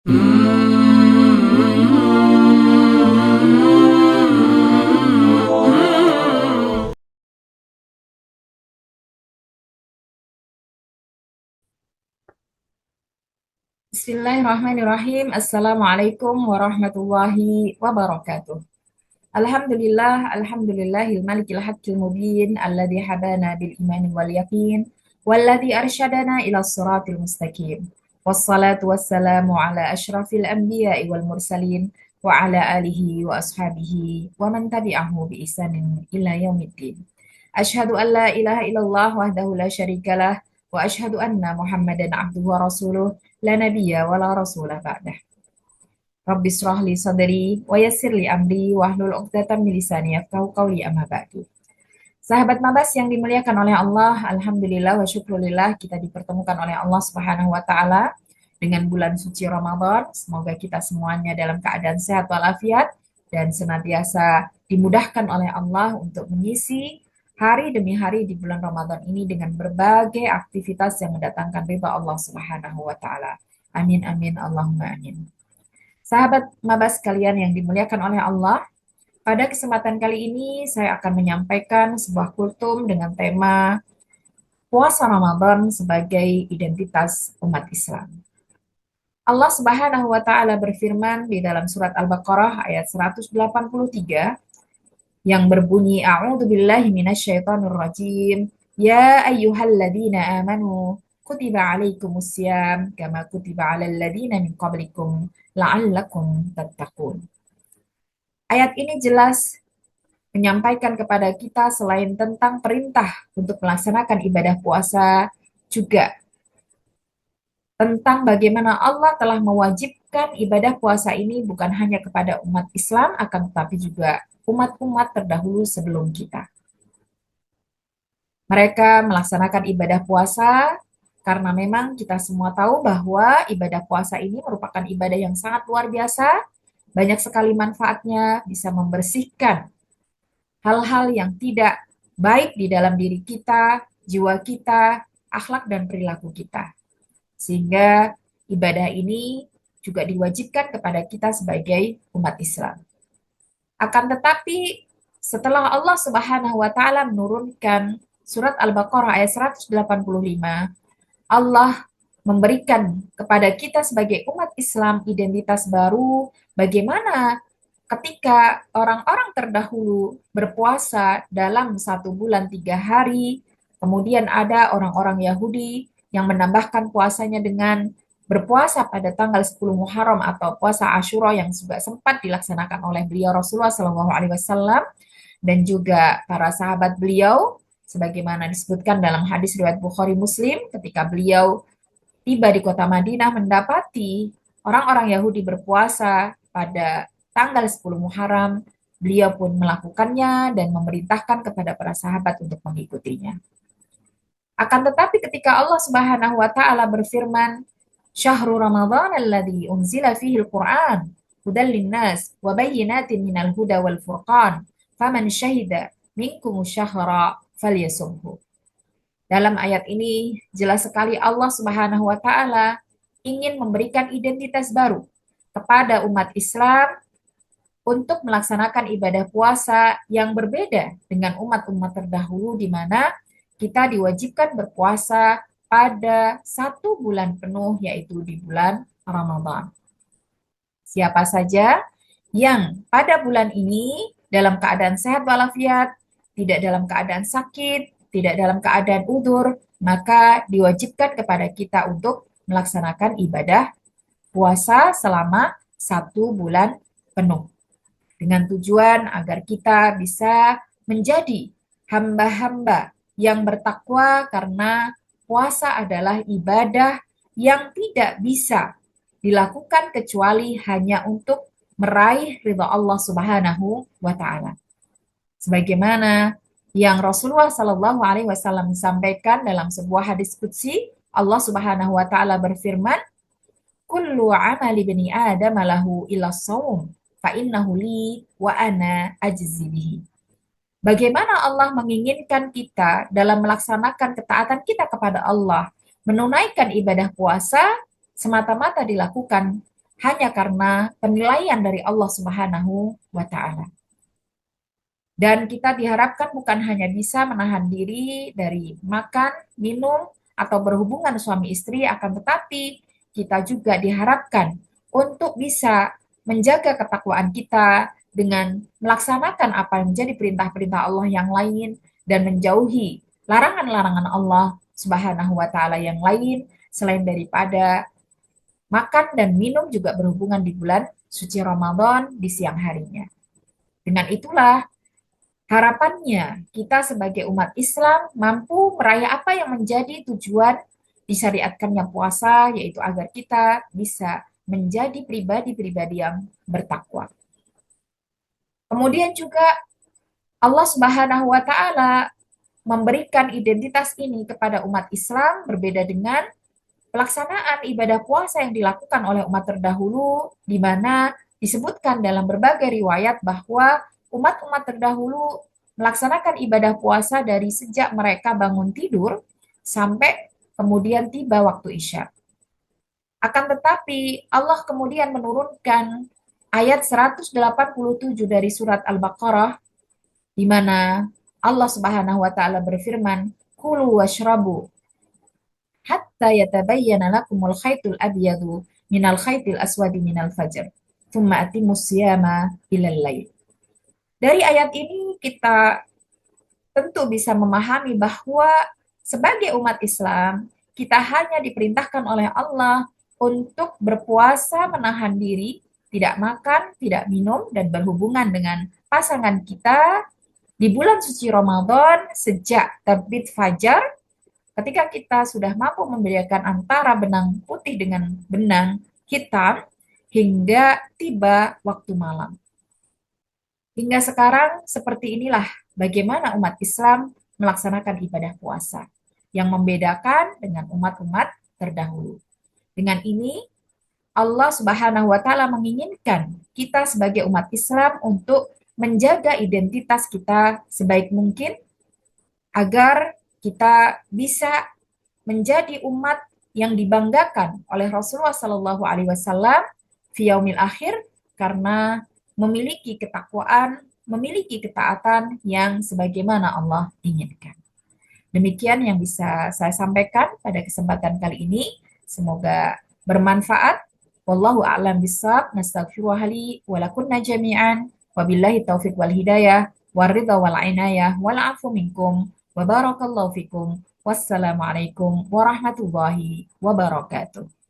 Bismillahirrahmanirrahim. Assalamualaikum warahmatullahi wabarakatuh. Alhamdulillahil malikil haqqil mubin alladzi hadana bil imani wal yaqin walladzi arsyadana ila siratil mustaqim. Wassalatu wassalamu ala asyrafil anbiya'i wal mursalin wa ala alihi wa ashabihi wa man tabi'ahu bi ihsanin ila yaumiddin. Asyhadu an la ilaha illallah wahdahu la syarikalah wa asyhadu anna Muhammadan abduhu wa rasuluh la nabiyya wa la rasulah ba'dah. Rabbi israh li sadri wa yassir li amri wahlul 'uqdatam min lisani yafqahu qawli amma ba'du. Sahabat Mabas yang dimuliakan oleh Allah, alhamdulillah wa syukurillah kita dipertemukan oleh Allah Subhanahu wa taala dengan bulan suci Ramadan. Semoga kita semuanya dalam keadaan sehat walafiat dan senantiasa dimudahkan oleh Allah untuk mengisi hari demi hari di bulan Ramadan ini dengan berbagai aktivitas yang mendatangkan ridha Allah Subhanahu wa taala. Amin amin Allahumma amin. Sahabat Mabas kalian yang dimuliakan oleh Allah, pada kesempatan kali ini saya akan menyampaikan sebuah kultum dengan tema puasa Ramadan sebagai identitas umat Islam. Allah Subhanahu wa taala berfirman di dalam surat Al-Baqarah ayat 183 yang berbunyi a'udzubillahi minasyaitonir rajim. Ya ayyuhalladzina amanu kutiba alaikumusiyam kama kutiba alal ladzina min qablikum la'allakum tattaqun. Ayat ini jelas menyampaikan kepada kita selain tentang perintah untuk melaksanakan ibadah puasa, juga tentang bagaimana Allah telah mewajibkan ibadah puasa ini bukan hanya kepada umat Islam, akan tetapi juga umat-umat terdahulu sebelum kita. Mereka melaksanakan ibadah puasa karena memang kita semua tahu bahwa ibadah puasa ini merupakan ibadah yang sangat luar biasa, banyak sekali manfaatnya, bisa membersihkan hal-hal yang tidak baik di dalam diri kita, jiwa kita, akhlak dan perilaku kita. Sehingga ibadah ini juga diwajibkan kepada kita sebagai umat Islam. Akan tetapi setelah Allah Subhanahu wa taala menurunkan surat Al-Baqarah ayat 185, Allah memberikan kepada kita sebagai umat Islam identitas baru, bagaimana ketika orang-orang terdahulu berpuasa dalam 1 bulan 3 hari, kemudian ada orang-orang Yahudi yang menambahkan puasanya dengan berpuasa pada tanggal 10 Muharram atau puasa Asyura yang juga sempat dilaksanakan oleh beliau Rasulullah SAW dan juga para sahabat beliau, sebagaimana disebutkan dalam hadis riwayat Bukhari Muslim ketika beliau tiba di kota Madinah mendapati orang-orang Yahudi berpuasa pada tanggal 10 Muharram, beliau pun melakukannya dan memerintahkan kepada para sahabat untuk mengikutinya. Akan tetapi ketika Allah Subhanahu wa taala berfirman, "Syahrul Ramadhan alladzi unzila fihi al-Qur'an hudal linnas wa bayyinatin minal huda wal furqan, faman syahida minkum syahra falyasumhu." Dalam ayat ini jelas sekali Allah Subhanahu wa taala ingin memberikan identitas baru kepada umat Islam untuk melaksanakan ibadah puasa yang berbeda dengan umat-umat terdahulu di mana kita diwajibkan berpuasa pada 1 bulan penuh, yaitu di bulan Ramadan. Siapa saja yang pada bulan ini dalam keadaan sehat walafiat, tidak dalam keadaan sakit, tidak dalam keadaan udzur, maka diwajibkan kepada kita untuk melaksanakan ibadah puasa selama 1 bulan penuh. Dengan tujuan agar kita bisa menjadi hamba-hamba yang bertakwa, karena puasa adalah ibadah yang tidak bisa dilakukan kecuali hanya untuk meraih ridha Allah Subhanahu wa taala. Sebagaimana yang Rasulullah Shallallahu alaihi wasallam sampaikan dalam sebuah hadis qudsi, Allah Subhanahu wa taala berfirman, "Kullu 'amali bani Adam lahu illa shaum, fa innahu li wa ana ajzi bihi." Bagaimana Allah menginginkan kita dalam melaksanakan ketaatan kita kepada Allah, menunaikan ibadah puasa semata-mata dilakukan hanya karena penilaian dari Allah Subhanahu wa taala. Dan kita diharapkan bukan hanya bisa menahan diri dari makan, minum, atau berhubungan suami istri, akan tetapi kita juga diharapkan untuk bisa menjaga ketakwaan kita dengan melaksanakan apa yang menjadi perintah-perintah Allah yang lain dan menjauhi larangan-larangan Allah Subhanahu wa taala yang lain selain daripada makan dan minum juga berhubungan di bulan suci Ramadan di siang harinya. Dengan itulah harapannya, kita sebagai umat Islam mampu meraih apa yang menjadi tujuan disyariatkannya puasa, yaitu agar kita bisa menjadi pribadi-pribadi yang bertakwa. Kemudian juga Allah Subhanahu wa taala memberikan identitas ini kepada umat Islam berbeda dengan pelaksanaan ibadah puasa yang dilakukan oleh umat terdahulu, di mana disebutkan dalam berbagai riwayat bahwa umat-umat terdahulu melaksanakan ibadah puasa dari sejak mereka bangun tidur sampai kemudian tiba waktu Isya. Akan tetapi Allah kemudian menurunkan ayat 187 dari surat Al-Baqarah di mana Allah Subhanahu wa taala berfirman, "Kulu washrabu hatta yatabayyana lakumul khaytul abyadu minal khaytil aswadi minal fajr. Tsumma atimmus siyama ilal lail." Dari ayat ini kita tentu bisa memahami bahwa sebagai umat Islam, kita hanya diperintahkan oleh Allah untuk berpuasa menahan diri, tidak makan, tidak minum, dan berhubungan dengan pasangan kita di bulan suci Ramadan sejak terbit fajar. Ketika kita sudah mampu membedakan antara benang putih dengan benang hitam hingga tiba waktu malam. Hingga sekarang seperti inilah bagaimana umat Islam melaksanakan ibadah puasa yang membedakan dengan umat-umat terdahulu. Dengan ini Allah Subhanahu wa taala menginginkan kita sebagai umat Islam untuk menjaga identitas kita sebaik mungkin agar kita bisa menjadi umat yang dibanggakan oleh Rasulullah Shallallahu Alaihi Wasallam fi yaumil akhir karena memiliki ketakwaan, memiliki ketaatan yang sebagaimana Allah inginkan. Demikian yang bisa saya sampaikan pada kesempatan kali ini. Semoga bermanfaat. Wallahu a'lam bishawab. Nastaghfirullaha li wa lakunna jami'an. Wabillahi taufiq wal hidayah. Waridha wal inayah. Wal afu minkum. Wa barakallahu fikum. Wassalamualaikum warahmatullahi wabarakatuh.